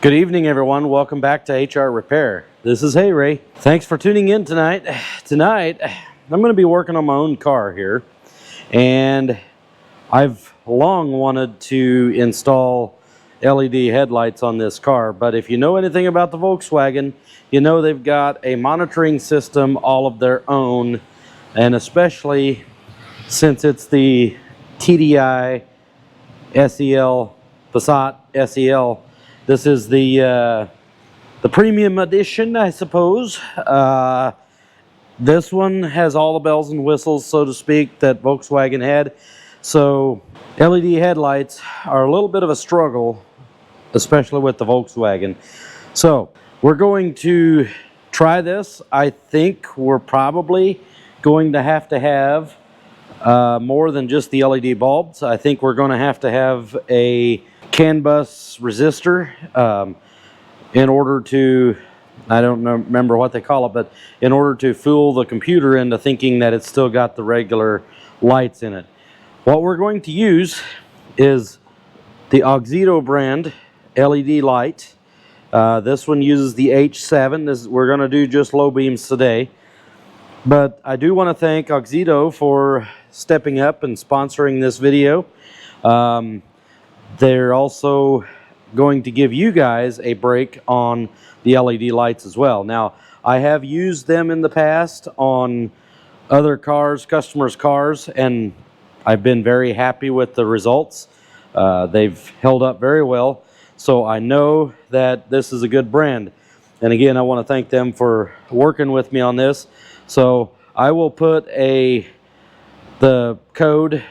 Good evening, everyone. Welcome back to HR Repair. This is Hey Ray. Thanks for tuning in tonight. Tonight, I'm going to be working on my own car here, and I've long wanted to install LED headlights on this car, but if you know anything about the Volkswagen, you know they've got a monitoring system all of their own, and especially since it's the TDI SEL, Passat SEL. This is the premium edition, I suppose. This one has all the bells and whistles, so to speak, that Volkswagen had. So LED headlights are a little bit of a struggle, especially with the Volkswagen. So we're going to try this. I think we're probably going to have more than just the LED bulbs. I think we're going to have a CAN bus resistor in order to, I don't remember what they call it, but in order to fool the computer into thinking that it's still got the regular lights in it. What we're going to use is the AUXITO brand LED light. This one uses the H7. We're going to do just low beams today. But I do want to thank AUXITO for stepping up and sponsoring this video. They're also going to give you guys a break on the LED lights as well. Now, I have used them in the past on other cars, customers' cars, and I've been very happy with the results. They've held up very well, so I know that this is a good brand. And again, I want to thank them for working with me on this. So I will put the code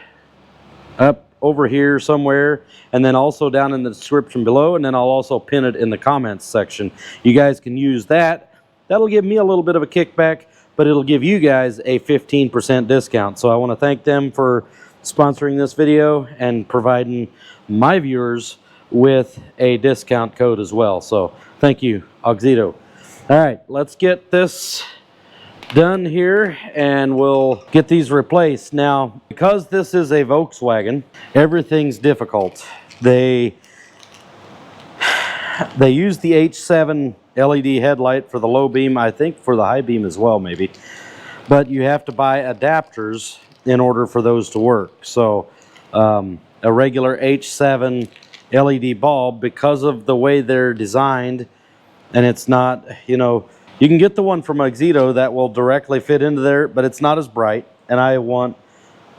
up over here somewhere, and then also down in the description below, and then I'll also pin it in the comments section. You guys can use that. That'll give me a little bit of a kickback, but it'll give you guys a 15% discount. So I want to thank them for sponsoring this video and providing my viewers with a discount code as well. So thank you, AUXITO. All right, let's get this done here and we'll get these replaced. Now, because this is a Volkswagen, everything's difficult. They use the H7 LED headlight for the low beam, I think for the high beam as well maybe, but you have to buy adapters in order for those to work. So a regular H7 LED bulb, because of the way they're designed, and it's not, you know, you can get the one from AUXITO that will directly fit into there, but it's not as bright, and I want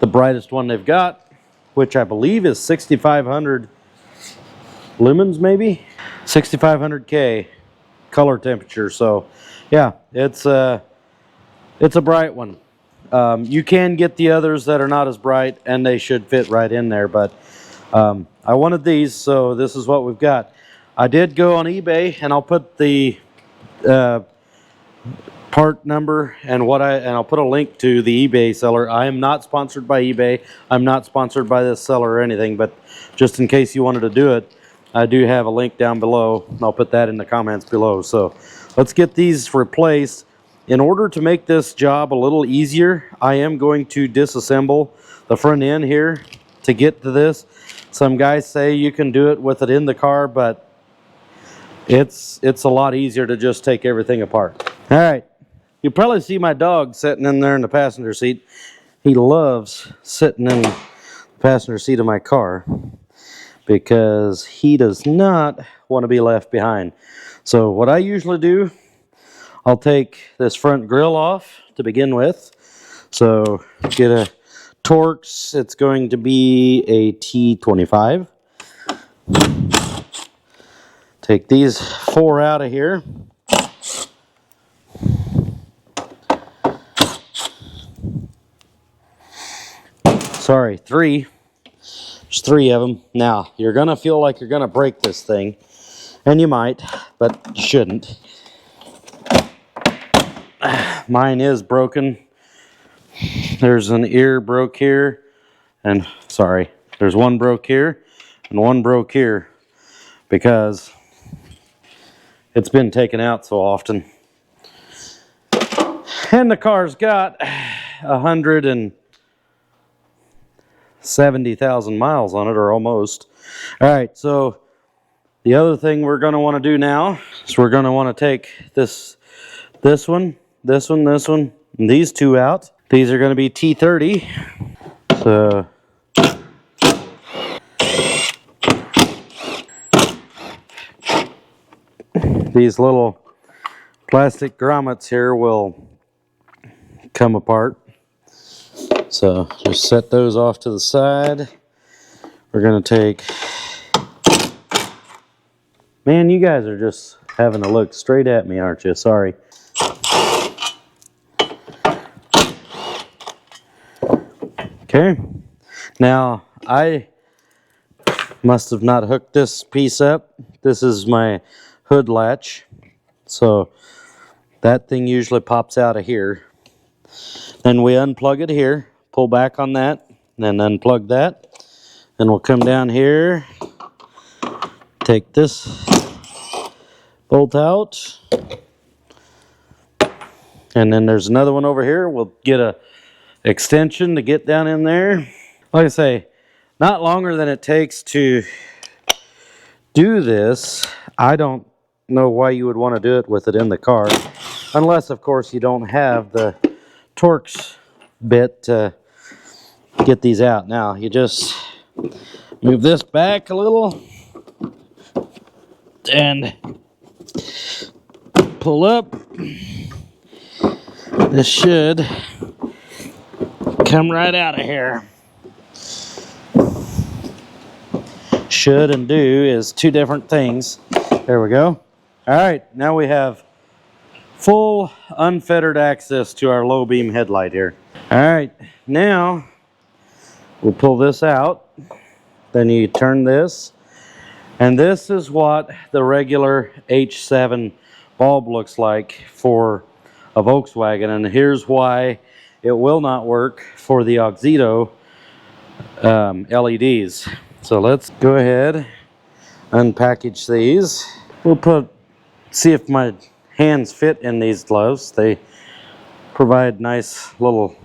the brightest one they've got, which I believe is 6500 lumens, maybe 6500K color temperature. So yeah, it's a bright one. You can get the others that are not as bright, and they should fit right in there, but I wanted these, so this is what we've got. I did go on eBay, and I'll put the part number and I'll put a link to the eBay seller. I am not sponsored by eBay. I'm not sponsored by this seller or anything, but just in case you wanted to do it, I do have a link down below. I'll put that in the comments below. So let's get these replaced. In order to make this job a little easier, I am going to disassemble the front end here to get to this. Some guys say you can do it with it in the car, but it's a lot easier to just take everything apart. All right, you probably see my dog sitting in there in the passenger seat. He loves sitting in the passenger seat of my car because he does not want to be left behind. So what I usually do, I'll take this front grille off to begin with. So get a Torx. It's going to be a T25. Take these 4 out of here. Sorry, 3. There's 3 of them. Now, you're going to feel like you're going to break this thing, and you might, but you shouldn't. Mine is broken. There's an ear broke here, and sorry, there's one broke here, and one broke here, because it's been taken out so often. And the car's got 170,000 miles on it, or almost. All right, so the other thing we're going to want to do now is we're going to want to take this one, and these two out. These are going to be T30. So these little plastic grommets here will come apart. So just set those off to the side. We're going to take... Man, you guys are just having to look straight at me, aren't you? Sorry. Okay. Now, I must have not hooked this piece up. This is my hood latch. So that thing usually pops out of here. Then we unplug it here, pull back on that, and then unplug that. Then we'll come down here, take this bolt out, and then there's another one over here. We'll get a extension to get down in there. Like I say, not longer than it takes to do this. I don't know why you would want to do it with it in the car, unless of course you don't have the Torx bit to get these out. Now you just move this back a little and pull up. This should come right out of here. Should and do is two different things. There we go. All right, now we have full unfettered access to our low beam headlight here. All right, now we'll pull this out. Then you turn this, and this is what the regular H7 bulb looks like for a Volkswagen, and here's why it will not work for the AUXITO LEDs. So let's go ahead, unpackage these. We'll see if my hands fit in these gloves. They provide nice little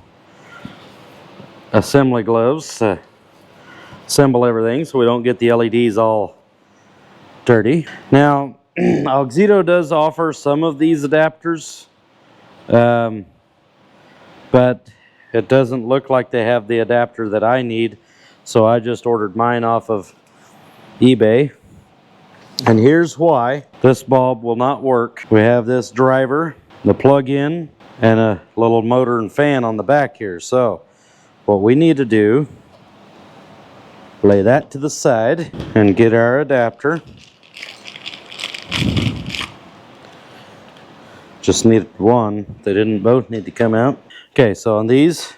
assembly gloves to assemble everything so we don't get the LEDs all dirty. Now, AUXITO does offer some of these adapters, but it doesn't look like they have the adapter that I need, so I just ordered mine off of eBay. And here's why this bulb will not work. We have this driver, the plug-in, and a little motor and fan on the back here. So what we need to do, lay that to the side and get our adapter. Just needed one. They didn't both need to come out. Okay, so on these,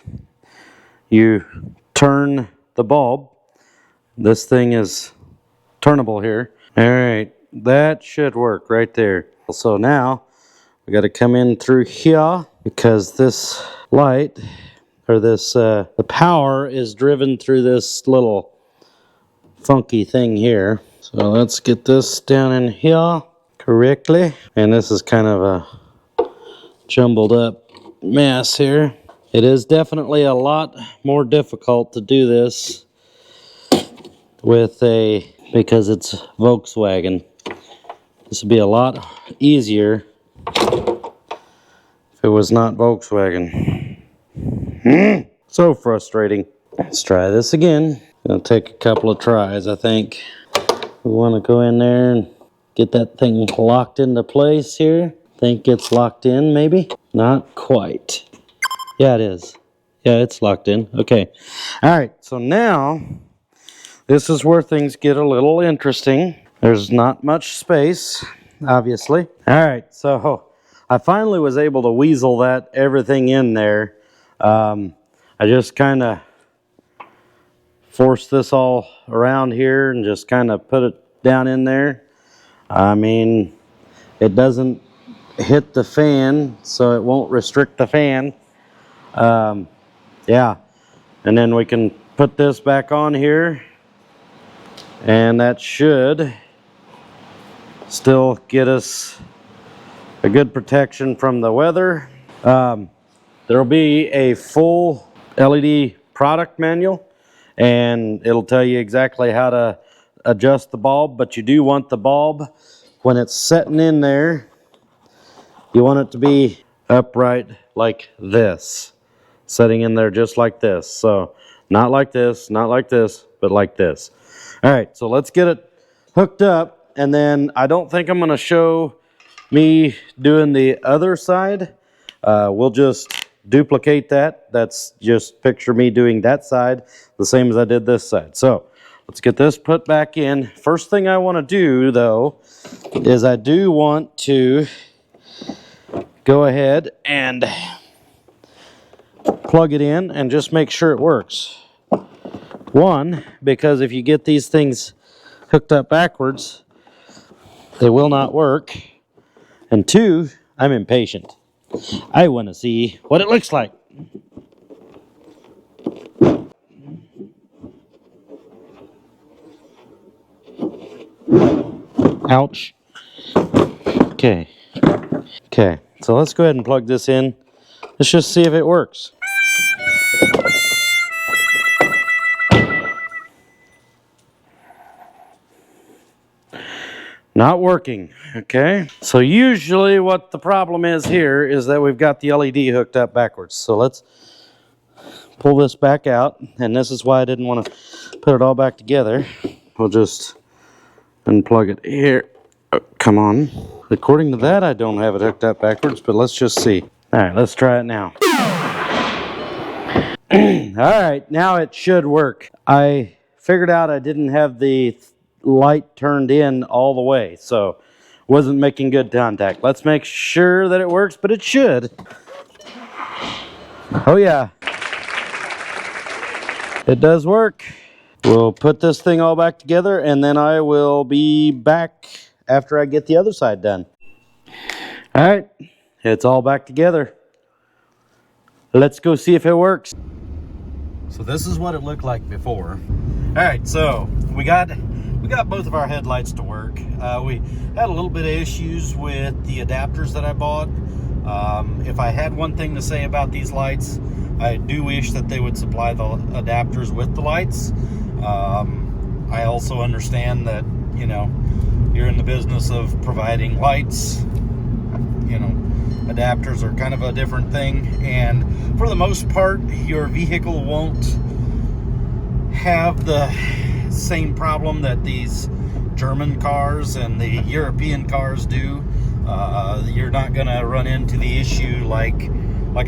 you turn the bulb. This thing is turnable here. All right, that should work right there. So now we got to come in through here because this light, or this, the power is driven through this little funky thing here. So let's get this down in here correctly. And this is kind of a jumbled up mess here. It is definitely a lot more difficult to do this with because it's Volkswagen. This would be a lot easier if it was not Volkswagen. So frustrating. Let's try this again. It'll take a couple of tries, I think. We want to go in there and get that thing locked into place here. Think it's locked in, maybe? Not quite. Yeah, it is. Yeah, it's locked in. Okay. All right, so now this is where things get a little interesting. There's not much space, obviously. All right, so I finally was able to weasel everything in there. I just kind of forced this all around here and just kind of put it down in there. I mean, it doesn't hit the fan, so it won't restrict the fan. Yeah, and then we can put this back on here, and that should still get us a good protection from the weather. There'll be a full LED product manual, and it'll tell you exactly how to adjust the bulb, but you do want the bulb when it's setting in there, you want it to be upright like this, setting in there just like this. So not like this, not like this, but like this. All right, so let's get it hooked up, and then I don't think I'm going to show me doing the other side. We'll just duplicate that. That's just picture me doing that side the same as I did this side. So let's get this put back in. First thing I want to do though is I do want to go ahead and plug it in and just make sure it works. One, because if you get these things hooked up backwards, they will not work. And two, I'm impatient. I want to see what it looks like. Ouch. Okay. Okay, so let's go ahead and plug this in. Let's just see if it works. Not working, okay? So usually what the problem is here is that we've got the LED hooked up backwards. So let's pull this back out, and this is why I didn't want to put it all back together. We'll just unplug it here. Oh, come on. According to that, I don't have it hooked up backwards, but let's just see. All right, let's try it now. All right, now it should work. I figured out I didn't have the light turned in all the way, so wasn't making good contact. Let's make sure that it works, but it should. Oh yeah, it does work. We'll put this thing all back together, and then I will be back after I get the other side done. All right, it's all back together. Let's go see if it works. So this is what it looked like before. All right, so we got both of our headlights to work. We had a little bit of issues with the adapters that I bought. If I had one thing to say about these lights, I do wish that they would supply the adapters with the lights. I also understand that, you know, you're in the business of providing lights. You know, adapters are kind of a different thing, and for the most part, your vehicle won't have the same problem that these German cars and the European cars do. You're not gonna run into the issue like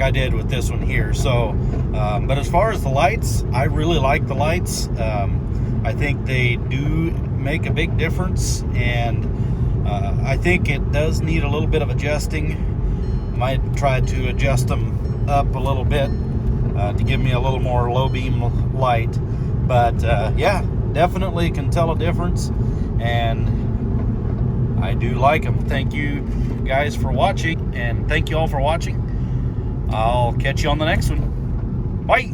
I did with this one here. So, but as far as the lights, I really like the lights. I think they do make a big difference, and I think it does need a little bit of adjusting. Might try to adjust them up a little bit to give me a little more low beam light. But yeah, definitely can tell a difference, and I do like them. Thank you guys for watching, and thank you all for watching. I'll catch you on the next one. Bye.